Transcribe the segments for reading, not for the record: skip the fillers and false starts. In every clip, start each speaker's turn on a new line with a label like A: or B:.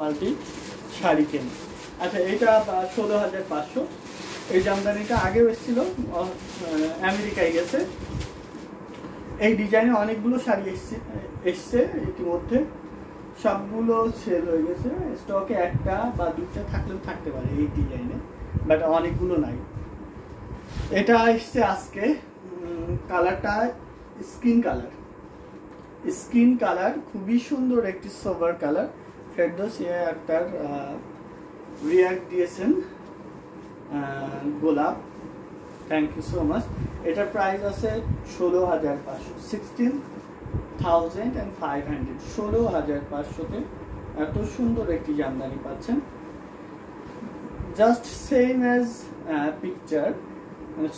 A: Multi sari কেনে। আচ্ছা, এটা 16,500। এই জামদানিটা আগেও এসেছিল, আমেরিকায় গেছে। এই ডিজাইনে অনেকগুলো শাড়ি এসছে ইতিমধ্যে, সবগুলো সেল হয়ে গেছে। স্টকে একটা বা দুটো থাকলেও থাকতে পারে এই ডিজাইনে, বাট অনেকগুলো নাই। এটা এসছে আজকে। কালারটা স্কিন কালার, খুবই সুন্দর একটি সোভার কালার। ফেরদৌস একটার রিয়াক্ট দিয়েছেন গোলাপ, থ্যাংক ইউ সো মাচ। এটার প্রাইস আছে 16,500, 16,500। 16,500-তে এত সুন্দর একটি জামদানি পাচ্ছেন, জাস্ট সেম অ্যাজ পিকচার।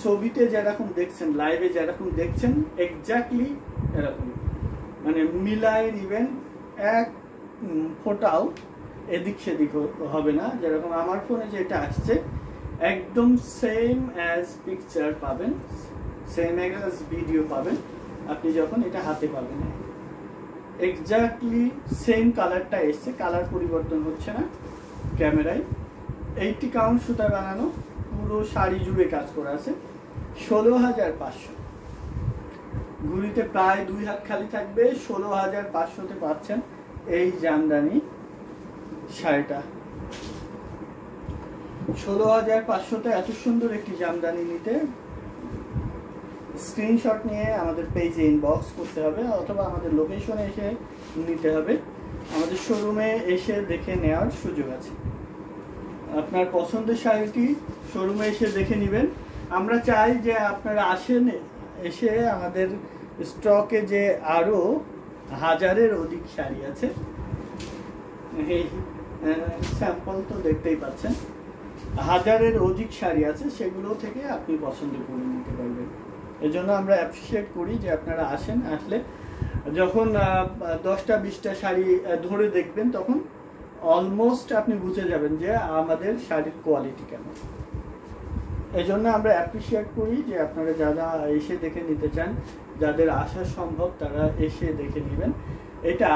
A: ছবিতে যেরকম দেখছেন, লাইভে যেরকম দেখছেন, এক্স্যাক্টলি এরকম, মানে মিলাই নিবেন। এক ফোটাও এদিক সেদিক হবে না। যেরকম আমার ফোনে যেটা আসছে, একদম সেম অ্যাজ পিকচার পাবেন, সেম অ্যাজ ভিডিও পাবেন আপনি যখন এটা হাতে পাবেন। এক্স্যাক্টলি সেম কালারটা এসছে, কালার পরিবর্তন হচ্ছে না ক্যামেরায়। 80 কাউন্ট সুতা বানানো, পুরো শাড়ি জুড়ে কাজ করা আছে। 16,500। ঘুড়িতে প্রায় 2 হাত খালি থাকবে। 16,500-তে পাচ্ছেন এই জামদানি শাড়িটা। 16,500-তে এত সুন্দর একটি জামদানি নিতে স্ক্রিনশট নিয়ে আমাদের পেজে ইনবক্স করতে হবে, অথবা আমাদের লোকেশনে এসে নিতে হবে। আমাদের শোরুমে এসে দেখে নেওয়ার সুযোগ আছে। আপনার পছন্দের শাড়িটি শোরুমে এসে দেখে নেবেন। আমরা চাই যে আপনারা আসেন, এসে আমাদের স্টকে যে আরও 1000-এর অধিক শাড়ি আছে, এই স্যাম্পল তো দেখতেই পাচ্ছেন, 1000-এর অধিক শাড়ি আছে, সেগুলো থেকে আপনি পছন্দ করে নিতে পারবেন। এজন্য আমরা অ্যাপ্রিসিয়েট করি যে আপনারা আসেন। আসলে যখন 10টা 20টা শাড়ি ধরে দেখবেন, তখন অলমোস্ট আপনি বুঝে যাবেন যে আমাদের শাড়ির কোয়ালিটি কেমন। এই জন্য আমরা অ্যাপ্রিসিয়েট করি যে আপনারা যারা এসে দেখে নিতে চান, যাদের আসা সম্ভব তারা এসে দেখে নেবেন। এটা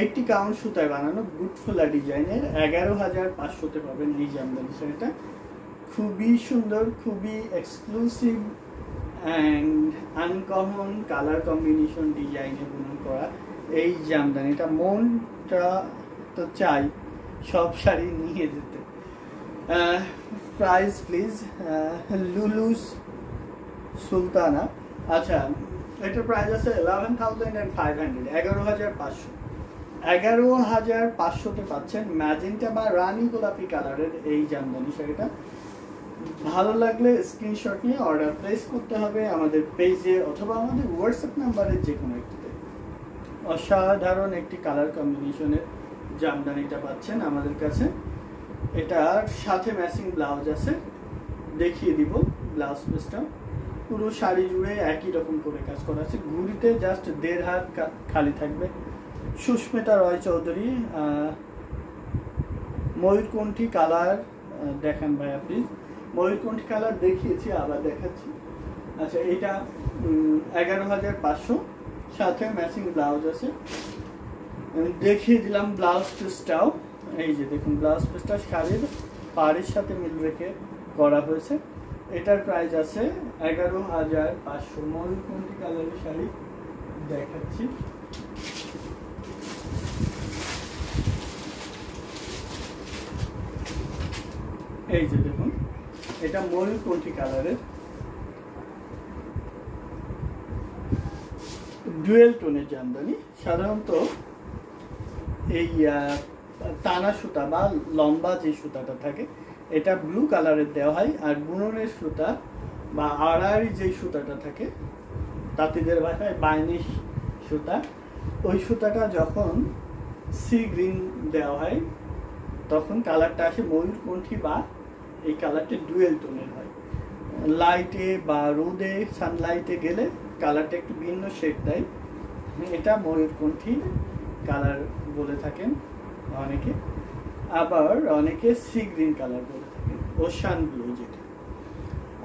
A: 80 কাউন্ট সুতায় বানানো গুটফুলা ডিজাইনের 11,500-তে পাবেন এই জামদানি শাড়িটা। খুবই সুন্দর, খুবই exclusive and uncommon colour combination ডিজাইনে বুনন করা এই জামদানিটা। মনটা তো চাই সব শাড়ি নিয়ে যেতে। Price please, Lulus Sultana. আচ্ছা, এটার প্রাইস আছে 11,500, 11,500। 11,500-তে পাচ্ছেন ম্যাজেন্টা বা রানী গোলাপি কালারের এই জামদানি শাড়িটা। ভালো লাগলে স্ক্রিনশট নিয়ে অর্ডার প্লেস করতে হবে আমাদের পেজে অথবা আমাদের হোয়াটসঅ্যাপ নাম্বারের যে কোনো একটিতে। অসাধারণ একটি কালার কম্বিনেশনের জামদানিটা পাচ্ছেন আমাদের কাছে। এটার সাথে ম্যাচিং ব্লাউজ আছে, দেখিয়ে দিব ব্লাউজ পিসটা। পুরো শাড়ি জুড়ে একই রকম করে কাজ করা আছে। ঘুড়িতে জাস্ট 1.5 হাত খালি থাকবে। সুস্মিতা রয় চৌধুরী, ময়ূরকণ্ঠী কালার দেখান ভাইয়া প্লিজ। ময়ূরকণ্ঠী কালার দেখিয়েছি, আবার দেখাচ্ছি। আচ্ছা, এটা 11,500, সাথে ম্যাচিং ব্লাউজ আছে। আমি দেখিয়ে দিলাম ব্লাউজ পিসটাও। এই যে দেখুন, ব্লাউজ পিসটা শাড়ির পাড়ের সাথে মিল রেখে করা হয়েছে। এটার প্রাইস আছে 11,500। ময়ূরকণ্ঠী কালারের শাড়ি দেখাচ্ছি। এই যে দেখুন, এটা ময়ূরকণ্ঠী কালারের ডুয়েল টোনের জামদানি। সাধারণত এই টানা সুতা বা লম্বা যে সুতাটা থাকে, এটা ব্লু কালারের দেওয়া হয়। আর বুননের সুতা বা আড়াআড়ি যে সুতাটা থাকে, তাঁতিদের ভাষায় বাইনিশ সুতা, ওই সুতাটা যখন সি গ্রিন দেওয়া হয়, তখন কালারটা আসে ময়ূরকণ্ঠী, বা এই কালারটা ডুয়েল টোনের হয়। লাইটে বা রোদে, সানলাইটে গেলে কালারটা একটু ভিন্ন শেড দেয়। এটা ময়ূরকণ্ঠী কালার বলে থাকেন অনেকে, আবার অনেকে সি গ্রিন কালার বলে থাকেন, ওশান ব্লু যেটা।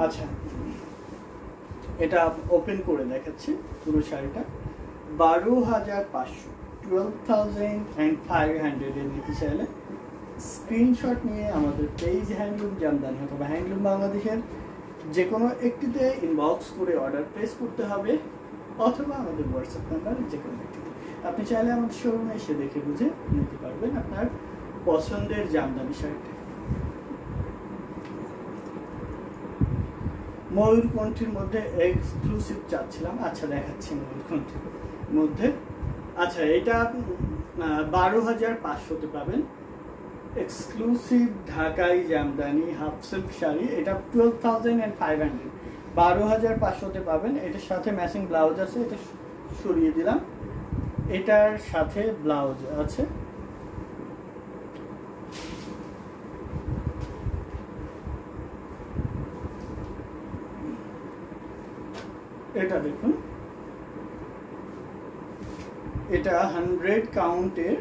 A: আচ্ছা, এটা ওপেন করে দেখাচ্ছি পুরো শাড়িটা। 12,500, 12,500 নিতে চাইলে স্ক্রিনশট নিয়ে আমাদের পেজ হ্যান্ডলুম জামদানি অথবা হ্যান্ডলুম বাংলাদেশের যে কোনো একটিতে ইনবক্স করে অর্ডার প্লেস করতে হবে, অথবা আমাদের হোয়াটসঅ্যাপ নাম্বার যে কোনো একটিতে। আপনি চাইলে আমাদের শোরুমে এসে দেখে বুঝে নিতে পারবেন আপনার পছন্দের জামদানি শাড়িটা। ময়ূরকণ্ঠীর মধ্যে এক্সক্লুসিভ চাচ্ছিলাম, আচ্ছা দেখাচ্ছি ময়ূরকণ্ঠীর মধ্যে। আচ্ছা, এটা 12,500-তে পাবেন এক্সক্লুসিভ ঢাকাই জামদানি হাফ সিল্ক শাড়ি। এটা 12,500, 12,500-তে পাবেন। এটার সাথে ম্যাচিং ব্লাউজ আছে, এটা সরিয়ে দিলাম, এটার সাথে ব্লাউজ আছে। এটা দেখুন, এটা 100 কাউন্টের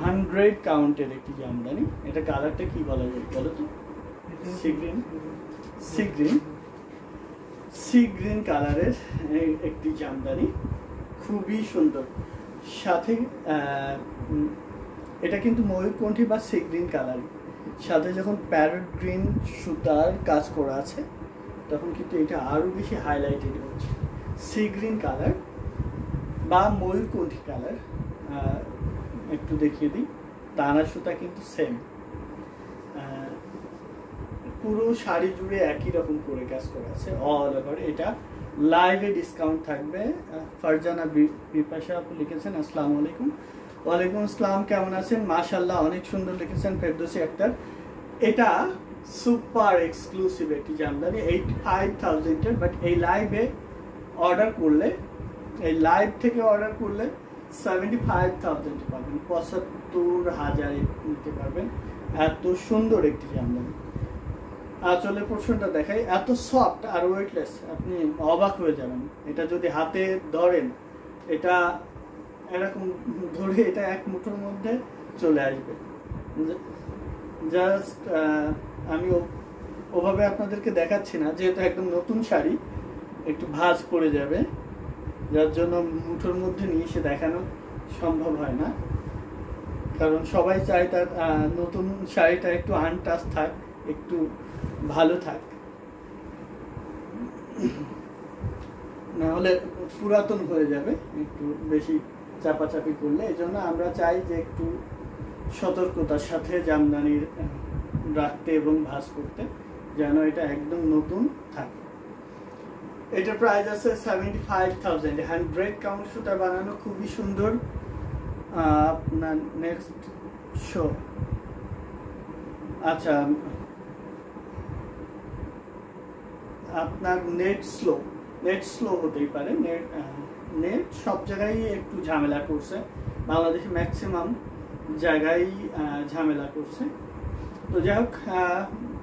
A: 100 কাউন্টের একটি জামদানি। এটা কালারটা কি বলা যায় বলো তো? সি গ্রিন কালারের একটি জামদানি, খুবই সুন্দর। সাথে এটা কিন্তু ময়ূরকণ্ঠী বা সি গ্রিন কালার, সাথে যখন প্যারট গ্রিন সুতার কাজ করা আছে তখন কিন্তু এটা আরো বেশি হাইলাইটেড হচ্ছে। সি গ্রিন কালার বা ময়ূরকণ্ঠী কালার, একটু দেখিয়ে দিই, টানা সুতা কিন্তু সেম, পুরো শাড়ি জুড়ে একই রকম করে কাজ করা আছে অল ওভার। এটা লাইভে ডিসকাউন্ট থাকবে। ফারজানা বিপাশা আপু লিখেছেন আসসালামু আলাইকুম। ওয়ালাইকুম আসসালাম, কেমন আছেন? মাশাআল্লাহ, অনেক সুন্দর লিখেছেন ফেরদৌসী আক্তার। এটা সুপার এক্সক্লুসিভ একটি জামদানি, 85,000-এর। বাট এই লাইভে অর্ডার করলে, এই লাইভ থেকে অর্ডার করলে 75,000 পাবেন, 75,000 নিতে পারবেন। এত সুন্দর একটি জামদানি। আঁচলের পোর্শনটা দেখাই, এত সফট আর ওয়েটলেস, আপনি অবাক হয়ে যাবেন। এটা যদি হাতে ধরেন, এটা এরকম ধরে এটা এক মুঠোর মধ্যে চলে আসবে। জাস্ট আমি ওভাবে আপনাদেরকে দেখাচ্ছি না, যেহেতু একদম নতুন শাড়ি, একটু ভাঁজ পড়ে যাবে, যার জন্য মুঠোর মধ্যে নিয়ে এসে দেখানো সম্ভব হয় না। কারণ সবাই চায় তার নতুন শাড়িটা একটু আনটাচ থাক, একটু ভালো থাক, না হলে পুরাতন হয়ে যাবে একটু বেশি চাপাচাপি করলে। এই জন্য আমরা চাই যে একটু সতর্কতার সাথে জামদানির রাখতে এবং ভাঁজ করতে, যেন এটা একদম নতুন থাকে। এটার প্রাইস আছে 75,000, 100 কাউন্ট সুতা বানানো, খুবই সুন্দর। আপনার নেক্সট শো, আচ্ছা আপনার নেট স্লো হতেই পারে। নেট সব জায়গায় একটু ঝামেলা করছে, বাংলাদেশে ম্যাক্সিমাম জায়গায় ঝামেলা করছে। তো যাই হোক,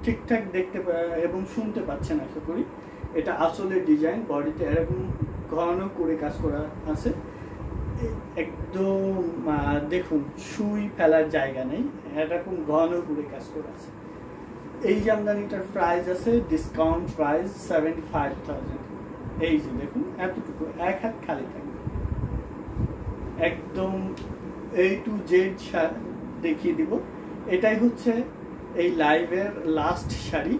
A: ঠিকঠাক দেখতে এবং শুনতে পাচ্ছেন আশা করি। এটা আসলে ডিজাইন, বডিতে এরকম ঘন করে কাজ করা আছে, একদম দেখুন সুই ফেলার জায়গা নেই, এরকম ঘন করে কাজ করা আছে। এই জামদানিটার প্রাইস আছে ডিসকাউন্ট প্রাইস 75,000। এই যে দেখুন, এতটুকু এক হাত খালি থাকবে, একদম A to Z দেখিয়ে দিব। এটাই হচ্ছে এই লাইভের লাস্ট শাড়ি।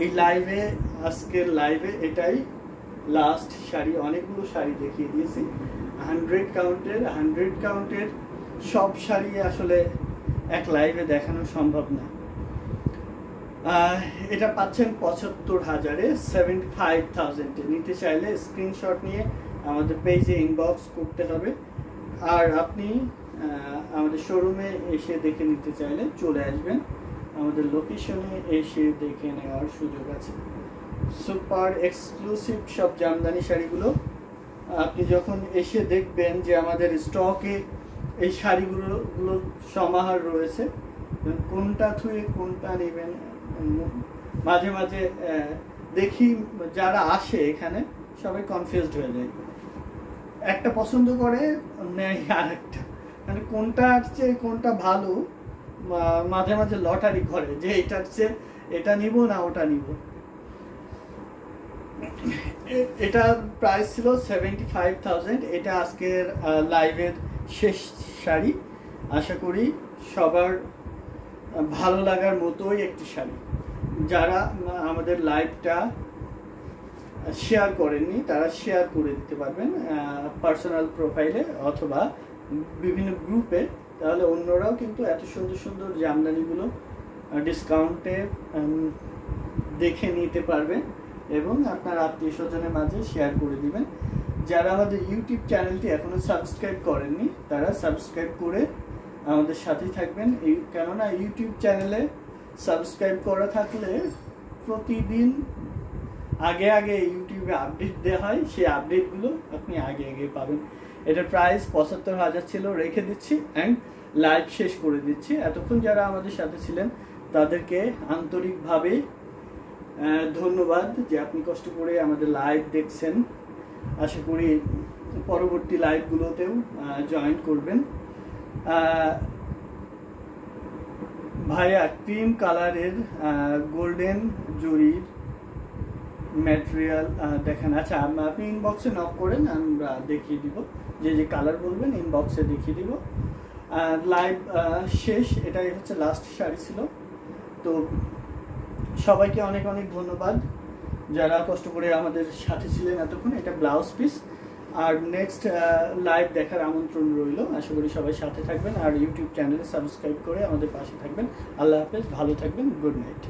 A: এই লাইভে, আজকের লাইভে এটাই লাস্ট শাড়ি। অনেকগুলো শাড়ি দেখিয়ে দিয়েছি 100 কাউন্টের সব শাড়ি আসলে এক লাইভে দেখানো সম্ভব না। এটা পাচ্ছেন 75,000-এ, 75,000-এ নিতে চাইলে স্ক্রিনশট নিয়ে আমাদের পেজে ইনবক্স করতে হবে। আর আপনি আমাদের শোরুমে এসে দেখে নিতে চাইলে চলে আসবেন, আমাদের লোকেশনে এসে দেখে নেওয়ার সুযোগ আছে। সুপার এক্সক্লুসিভ সব জামদানি শাড়িগুলো আপনি যখন এসে দেখবেন যে আমাদের স্টকে এই শাড়িগুলোর সমাহার রয়েছে, কোনটা থুয়ে কোনটা নেবেন। মাঝে মাঝে দেখি যারা আসে এখানে সবাই কনফিউজড হয়ে যায়, একটা পছন্দ করে নেয় আর একটা, মানে কোনটার চেয়ে কোনটা ভালো, মাঝে মাঝে লটারি করে যে এটার চেয়ে এটা নিব না ওটা নিব। এটার প্রাইস ছিল 75,000। এটা আজকের লাইভের শেষ শাড়ি। আশা করি সবার ভালো লাগার মতোই একটি শাড়ি। যারা আমাদের লাইভটা শেয়ার করেননি তারা শেয়ার করে দিতে পারবেন পার্সোনাল প্রোফাইলে অথবা বিভিন্ন গ্রুপে, তাহলে অন্যরাও কিন্তু এত সুন্দর সুন্দর জামদানিগুলো ডিসকাউন্টে দেখে নিতে পারবেন এবং আপনার আত্মীয় স্বজনের মাঝে শেয়ার করে দিবেন। যারা আমাদের ইউটিউব চ্যানেলটি এখনও সাবস্ক্রাইব করেননি তারা সাবস্ক্রাইব করে আমাদের সাথেই থাকবেন। কেননা ইউটিউব চ্যানেলে সাবস্ক্রাইব করা থাকলে প্রতিদিন আগে আগে ইউটিউবে আপডেট দেওয়া হয়, সেই আপডেটগুলো আপনি আগে আগে পাবেন। এটার প্রাইস 75,000 ছিল, রেখে দিচ্ছি অ্যান্ড লাইভ শেষ করে দিচ্ছি। এতক্ষণ যারা আমাদের সাথে ছিলেন তাদেরকে আন্তরিকভাবে ধন্যবাদ যে আপনি কষ্ট করে আমাদের লাইভ দেখছেন। আশা করি পরবর্তী লাইভগুলোতেও জয়েন করবেন। ভাইয়া ক্রিম কালারের গোল্ডেন জরির ম্যাটেরিয়াল দেখেন। আচ্ছা, আপনি ইনবক্সে নক করেন, আমরা দেখিয়ে দিব। যে যে কালার বলবেন ইনবক্সে দেখিয়ে দিব। লাইভ শেষ, এটাই হচ্ছে লাস্ট শাড়ি ছিল। তো সবাইকে অনেক অনেক ধন্যবাদ যারা কষ্ট করে আমাদের সাথে ছিলেন এতক্ষণ। এটা ব্লাউজ পিস। আর নেক্সট লাইভ দেখার আমন্ত্রণ রইল। আশা করি সবাই সাথে থাকবেন আর ইউটিউব চ্যানেলে সাবস্ক্রাইব করে আমাদের পাশে থাকবেন। আল্লাহ হাফেজ, ভালো থাকবেন, গুড নাইট।